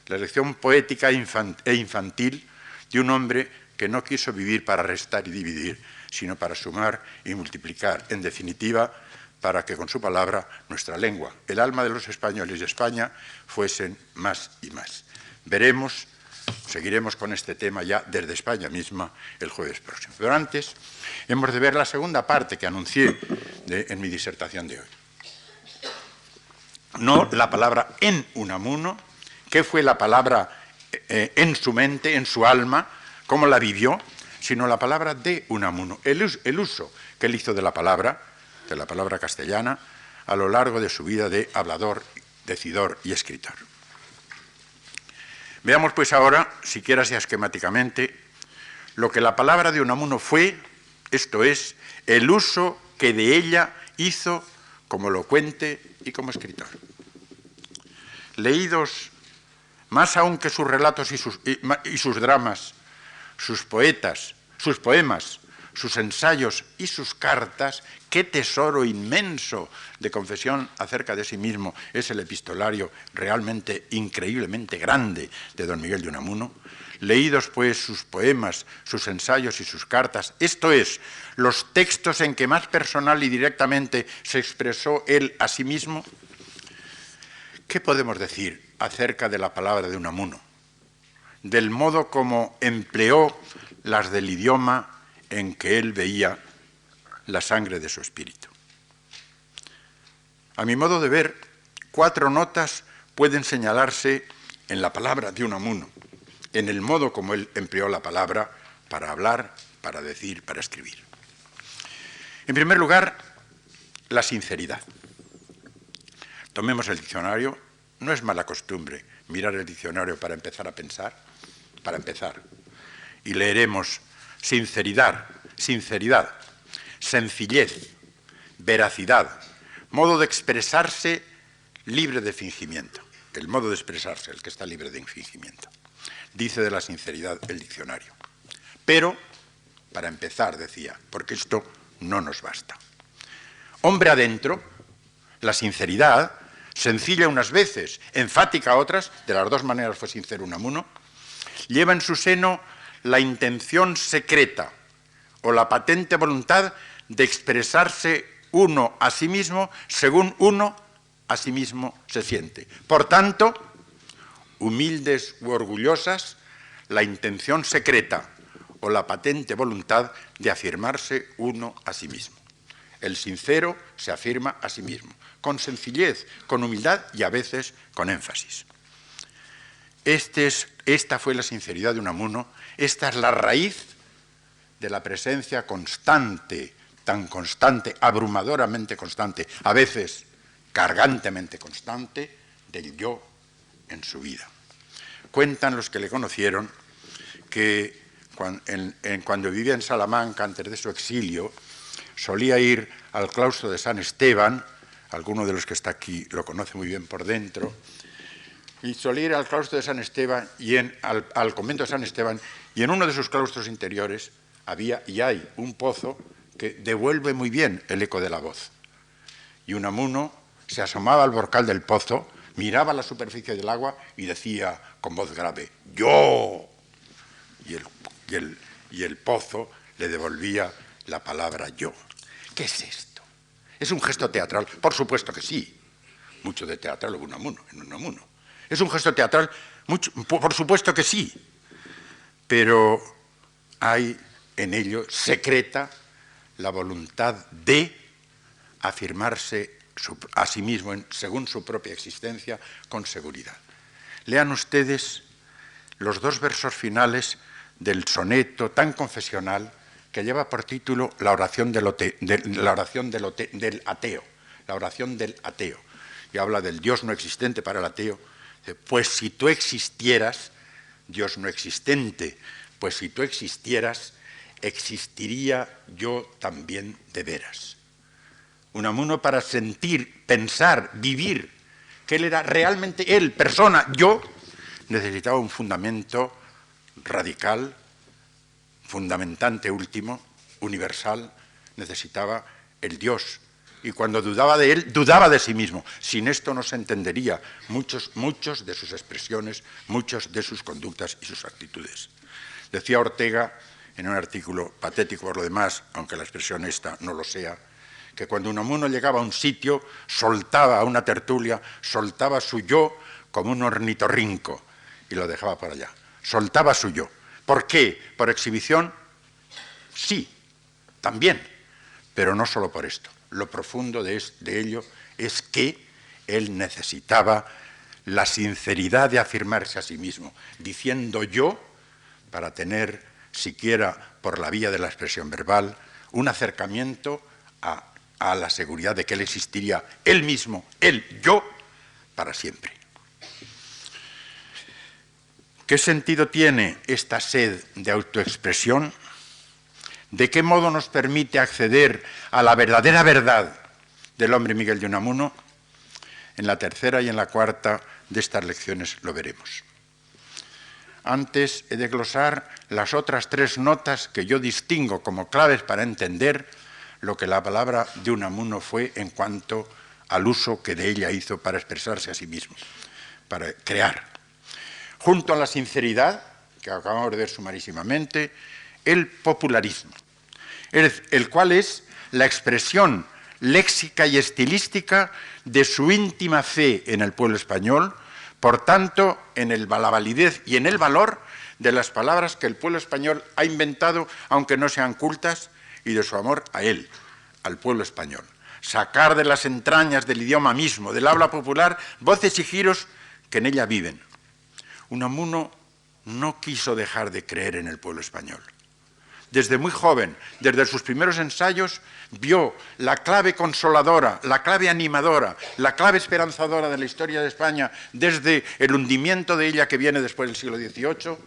la lección poética e infantil de un hombre que no quiso vivir para restar y dividir, sino para sumar y multiplicar, en definitiva, para que con su palabra nuestra lengua, el alma de los españoles de España, fuesen más y más. Veremos, seguiremos con este tema ya desde España misma el jueves próximo. Pero antes hemos de ver la segunda parte que anuncié en mi disertación de hoy. No la palabra en Unamuno, qué fue la palabra en su mente, en su alma, cómo la vivió, sino la palabra de Unamuno, el uso que él hizo de la palabra castellana, a lo largo de su vida de hablador, decidor y escritor. Veamos pues ahora, siquiera sea esquemáticamente, lo que la palabra de Unamuno fue, esto es, el uso que de ella hizo como elocuente y como escritor. Leídos más aún que sus relatos y sus dramas, sus poemas, sus ensayos y sus cartas, qué tesoro inmenso de confesión acerca de sí mismo es el epistolario realmente increíblemente grande de don Miguel de Unamuno. Leídos pues sus poemas, sus ensayos y sus cartas, esto es, los textos en que más personal y directamente se expresó él a sí mismo, ¿qué podemos decir acerca de la palabra de Unamuno? Del modo como empleó las del idioma en que él veía la sangre de su espíritu. A mi modo de ver, 4 notas pueden señalarse en la palabra de Unamuno, en el modo como él empleó la palabra para hablar, para decir, para escribir. En primer lugar, la sinceridad. Tomemos el diccionario. No es mala costumbre mirar el diccionario para empezar a pensar, para empezar. Y leeremos sinceridad, sencillez, veracidad, modo de expresarse libre de fingimiento. El modo de expresarse, el que está libre de fingimiento. Dice de la sinceridad el diccionario. Pero, para empezar, decía, porque esto no nos basta. Hombre adentro, la sinceridad, sencilla unas veces, enfática otras, de las dos maneras fue sincero Unamuno, lleva en su seno la intención secreta o la patente voluntad de expresarse uno a sí mismo según uno a sí mismo se siente. Por tanto, humildes u orgullosas, la intención secreta o la patente voluntad de afirmarse uno a sí mismo. El sincero se afirma a sí mismo, con sencillez, con humildad y a veces con énfasis. Esta fue la sinceridad de Unamuno, esta es la raíz de la presencia constante, tan constante, abrumadoramente constante, a veces cargantemente constante, del yo en su vida. Cuentan los que le conocieron que cuando vivía en Salamanca, antes de su exilio, solía ir al claustro de San Esteban, alguno de los que está aquí lo conoce muy bien por dentro, y solía ir al claustro de San Esteban y al convento de San Esteban, y en uno de sus claustros interiores había y hay un pozo que devuelve muy bien el eco de la voz. Y Unamuno se asomaba al brocal del pozo, miraba la superficie del agua y decía con voz grave, ¡yo! Y el pozo le devolvía la palabra yo. ¿Qué es esto? ¿Es un gesto teatral? Por supuesto que sí. Mucho de teatral hubo en Unamuno. ¿Es un gesto teatral? Por supuesto que sí. Pero hay en ello secreta la voluntad de afirmarse a sí mismo según su propia existencia con seguridad. Lean ustedes los 2 versos finales del soneto tan confesional que lleva por título La oración del ateo, la oración del ateo, y habla del Dios no existente para el ateo. Pues si tú existieras, Dios no existente, pues si tú existieras, existiría yo también de veras. Unamuno, para sentir, pensar, vivir, que él era realmente él, persona, yo, necesitaba un fundamento radical, fundamentante último, universal, necesitaba el Dios. Y cuando dudaba de él, dudaba de sí mismo. Sin esto no se entendería muchos de sus expresiones, muchas de sus conductas y sus actitudes. Decía Ortega, en un artículo patético por lo demás, aunque la expresión esta no lo sea, que cuando Unamuno llegaba a un sitio, soltaba a una tertulia, soltaba su yo como un ornitorrinco y lo dejaba por allá. Soltaba su yo. ¿Por qué? ¿Por exhibición? Sí, también, pero no solo por esto. Lo profundo de ello es que él necesitaba la sinceridad de afirmarse a sí mismo, diciendo yo, para tener, siquiera por la vía de la expresión verbal, un acercamiento a la seguridad de que él existiría él mismo, él, yo, para siempre. ¿Qué sentido tiene esta sed de autoexpresión? ¿De qué modo nos permite acceder a la verdadera verdad del hombre Miguel de Unamuno? En la tercera y en la cuarta de estas lecciones lo veremos. Antes he de glosar las otras 3 notas que yo distingo como claves para entender lo que la palabra de Unamuno fue en cuanto al uso que de ella hizo para expresarse a sí mismo, para crear. Junto a la sinceridad, que acabamos de ver sumarísimamente, el popularismo, el cual es la expresión léxica y estilística de su íntima fe en el pueblo español, por tanto, en la validez y en el valor de las palabras que el pueblo español ha inventado, aunque no sean cultas, y de su amor a él, al pueblo español. Sacar de las entrañas del idioma mismo, del habla popular, voces y giros que en ella viven. Unamuno no quiso dejar de creer en el pueblo español. Desde muy joven, desde sus primeros ensayos, vio la clave consoladora, la clave animadora, la clave esperanzadora de la historia de España, desde el hundimiento de ella que viene después del siglo XVIII,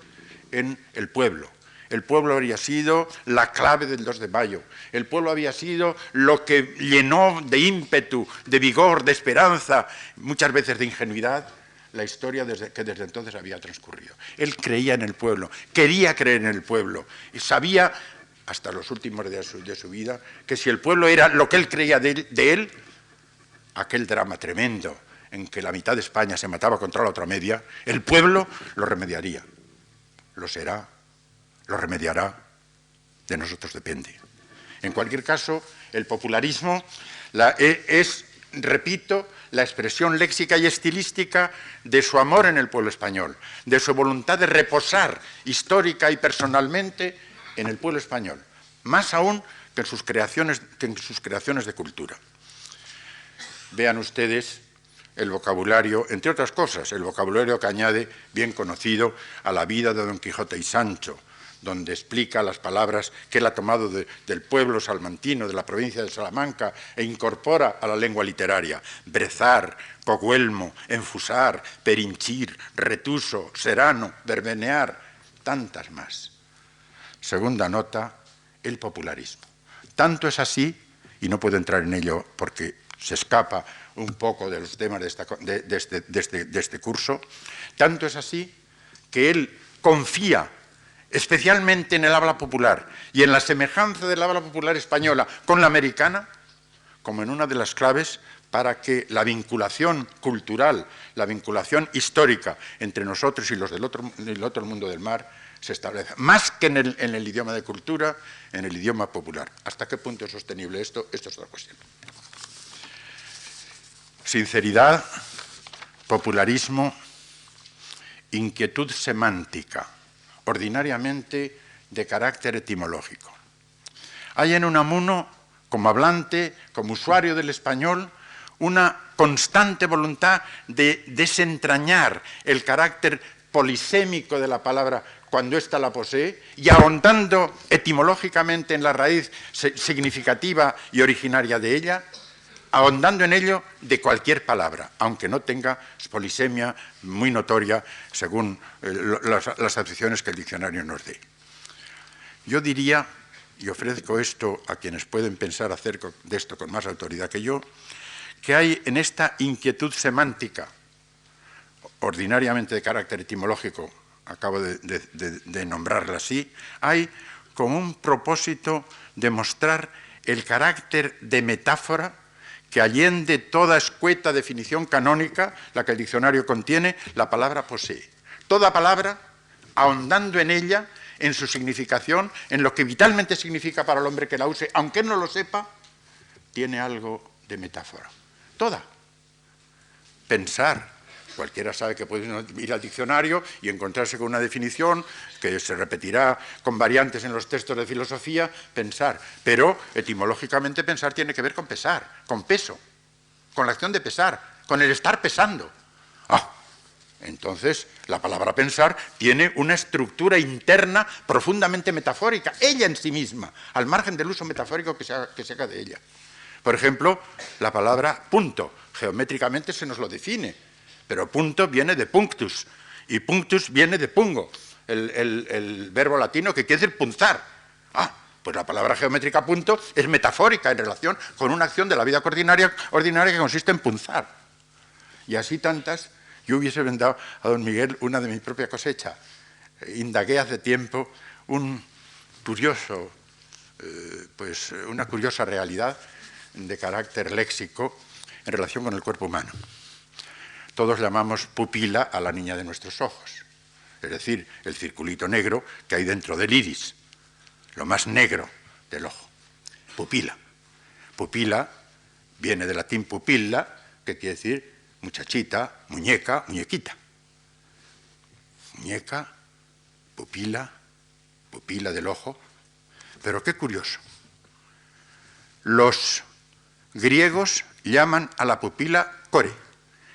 en el pueblo. El pueblo habría sido la clave del 2 de mayo. El pueblo había sido lo que llenó de ímpetu, de vigor, de esperanza, muchas veces de ingenuidad, la historia que desde entonces había transcurrido. Él creía en el pueblo, quería creer en el pueblo, y sabía, hasta los últimos días de su vida, que si el pueblo era lo que él creía de él, aquel drama tremendo en que la mitad de España se mataba contra la otra media, el pueblo lo remediaría. Lo será, lo remediará, de nosotros depende. En cualquier caso, el popularismo es, repito, la expresión léxica y estilística de su amor en el pueblo español, de su voluntad de reposar histórica y personalmente en el pueblo español, más aún que en sus creaciones de cultura. Vean ustedes el vocabulario, entre otras cosas, el vocabulario que añade, bien conocido, a la vida de Don Quijote y Sancho, donde explica las palabras que él ha tomado del pueblo salmantino, de la provincia de Salamanca, e incorpora a la lengua literaria: brezar, coguelmo, enfusar, perinchir, retuso, serano, verbenear, tantas más. Segunda nota, el popularismo. Tanto es así, y no puedo entrar en ello porque se escapa un poco de los temas de este curso, tanto es así que él confía especialmente en el habla popular y en la semejanza del habla popular española con la americana, como en una de las claves para que la vinculación cultural, la vinculación histórica entre nosotros y los del otro mundo del mar se establezca, más que en el idioma de cultura, en el idioma popular. ¿Hasta qué punto es sostenible esto? Esto es otra cuestión. Sinceridad, popularismo, inquietud semántica, ordinariamente de carácter etimológico. Hay en Unamuno, como hablante, como usuario del español, una constante voluntad de desentrañar el carácter polisémico de la palabra cuando ésta la posee y ahondando etimológicamente en la raíz significativa y originaria de ella, ahondando en ello de cualquier palabra, aunque no tenga polisemia muy notoria según las acepciones que el diccionario nos dé. Yo diría, y ofrezco esto a quienes pueden pensar acerca de esto con más autoridad que yo, que hay en esta inquietud semántica, ordinariamente de carácter etimológico, acabo de nombrarla así, hay como un propósito de mostrar el carácter de metáfora que allende toda escueta definición canónica, la que el diccionario contiene, la palabra posee. Toda palabra, ahondando en ella, en su significación, en lo que vitalmente significa para el hombre que la use, aunque él no lo sepa, tiene algo de metáfora. Toda. Pensar. Cualquiera sabe que puede ir al diccionario y encontrarse con una definición que se repetirá con variantes en los textos de filosofía, pensar. Pero etimológicamente pensar tiene que ver con pesar, con peso, con la acción de pesar, con el estar pesando. Entonces la palabra pensar tiene una estructura interna profundamente metafórica, ella en sí misma, al margen del uso metafórico que se haga de ella. Por ejemplo, la palabra punto, geométricamente se nos lo define, pero punto viene de punctus, y punctus viene de pungo, el verbo latino que quiere decir punzar. Pues la palabra geométrica punto es metafórica en relación con una acción de la vida ordinaria que consiste en punzar. Y así tantas. Yo hubiese vendado a don Miguel una de mi propia cosecha. Indagué hace tiempo una curiosa realidad de carácter léxico en relación con el cuerpo humano. Todos llamamos pupila a la niña de nuestros ojos, es decir, el circulito negro que hay dentro del iris, lo más negro del ojo. Pupila. Pupila viene del latín pupilla, que quiere decir muchachita, muñeca, muñequita. Muñeca, pupila, pupila del ojo. Pero qué curioso. Los griegos llaman a la pupila core,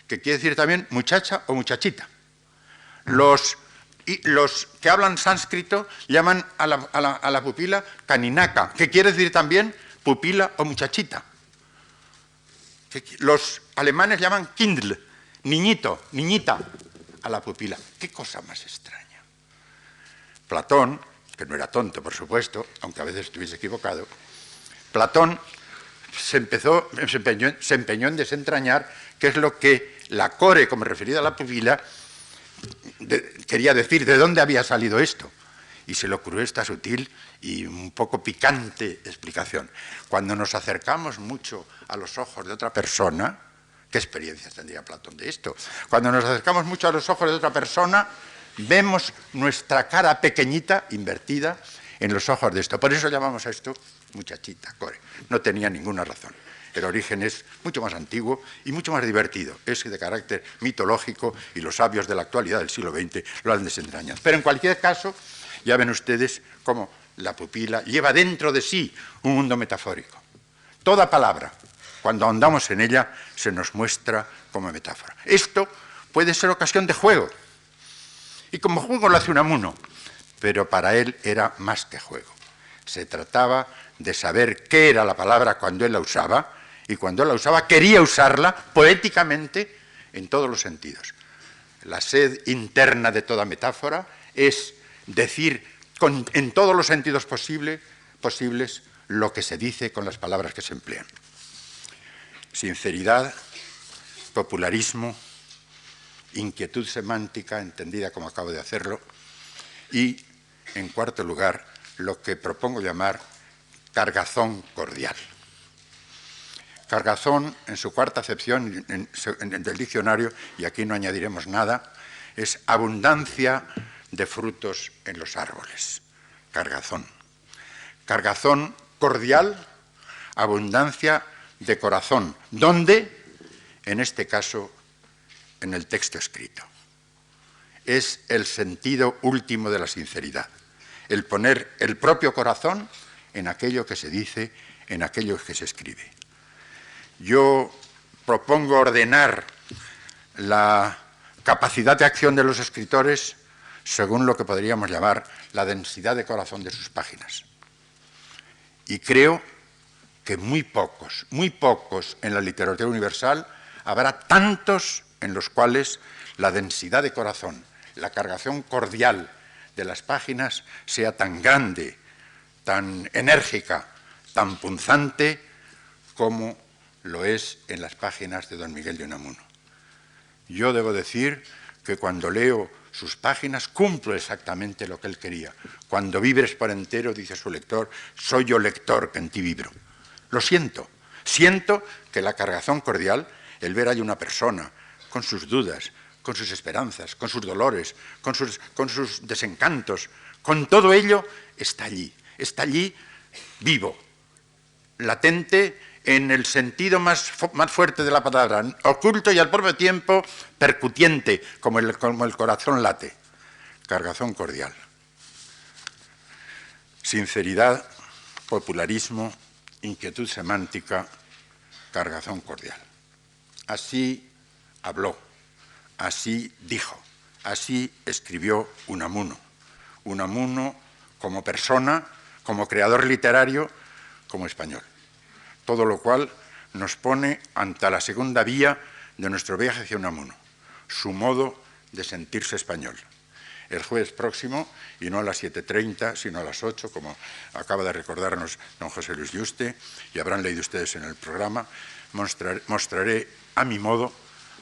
que quiere decir también muchacha o muchachita. Los que hablan sánscrito llaman a la pupila kaninaka, que quiere decir también pupila o muchachita. Los alemanes llaman Kindl, niñito, niñita, a la pupila. ¿Qué cosa más extraña? Platón, que no era tonto, por supuesto, aunque a veces estuviese equivocado, Platón se empeñó en desentrañar qué es lo que la core, como referida a la pupila, quería decir, de dónde había salido esto. Y se le ocurrió esta sutil y un poco picante explicación. Cuando nos acercamos mucho a los ojos de otra persona, ¿qué experiencias tendría Platón de esto? Cuando nos acercamos mucho a los ojos de otra persona, vemos nuestra cara pequeñita, invertida, en los ojos de esto. Por eso llamamos a esto muchachita, core. No tenía ninguna razón. El origen es mucho más antiguo y mucho más divertido. Es de carácter mitológico y los sabios de la actualidad del siglo XX lo han desentrañado. Pero en cualquier caso, ya ven ustedes cómo la pupila lleva dentro de sí un mundo metafórico. Toda palabra, cuando ahondamos en ella, se nos muestra como metáfora. Esto puede ser ocasión de juego. Y como juego lo hace Unamuno, pero para él era más que juego. Se trataba de saber qué era la palabra cuando él la usaba, y cuando él la usaba quería usarla poéticamente en todos los sentidos. La sed interna de toda metáfora es decir en todos los sentidos posibles lo que se dice con las palabras que se emplean. Sinceridad, popularismo, inquietud semántica, entendida como acabo de hacerlo, y, en cuarto lugar, lo que propongo llamar cargazón cordial. Cargazón, en su cuarta acepción del diccionario, y aquí no añadiremos nada, es abundancia de frutos en los árboles. Cargazón. Cargazón cordial, abundancia de corazón. ¿Dónde? en este caso, en el texto escrito. Es el sentido último de la sinceridad, el poner el propio corazón en aquello que se dice, en aquello que se escribe. Yo propongo ordenar la capacidad de acción de los escritores según lo que podríamos llamar la densidad de corazón de sus páginas. Y creo que muy pocos en la literatura universal habrá tantos en los cuales la densidad de corazón, la cargación cordial de las páginas sea tan grande, tan enérgica, tan punzante como lo es en las páginas de don Miguel de Unamuno. Yo debo decir que cuando leo sus páginas cumplo exactamente lo que él quería. Cuando vibres por entero, dice su lector, soy yo lector que en ti vibro. Lo siento. Siento que la cargación cordial, el ver ahí una persona con sus dudas, con sus esperanzas, con sus dolores, con sus desencantos, con todo ello, está allí vivo, latente en el sentido más fuerte de la palabra, oculto y al propio tiempo percutiente, como el corazón late. Cargación cordial. Sinceridad, popularismo, inquietud semántica, cargación cordial. Así habló, así dijo, así escribió Unamuno. Unamuno como persona, como creador literario, como español. Todo lo cual nos pone ante la segunda vía de nuestro viaje hacia Unamuno, su modo de sentirse español. El jueves próximo, y no a las 7:30, sino a las 8, como acaba de recordarnos don José Luis Yuste, y habrán leído ustedes en el programa, mostraré a mi modo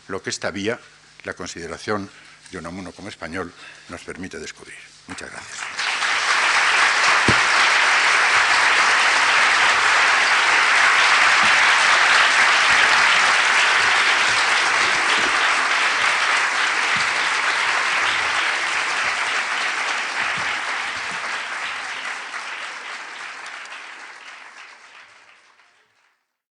lo que esta vía, la consideración de Unamuno como español, nos permite descubrir. Muchas gracias.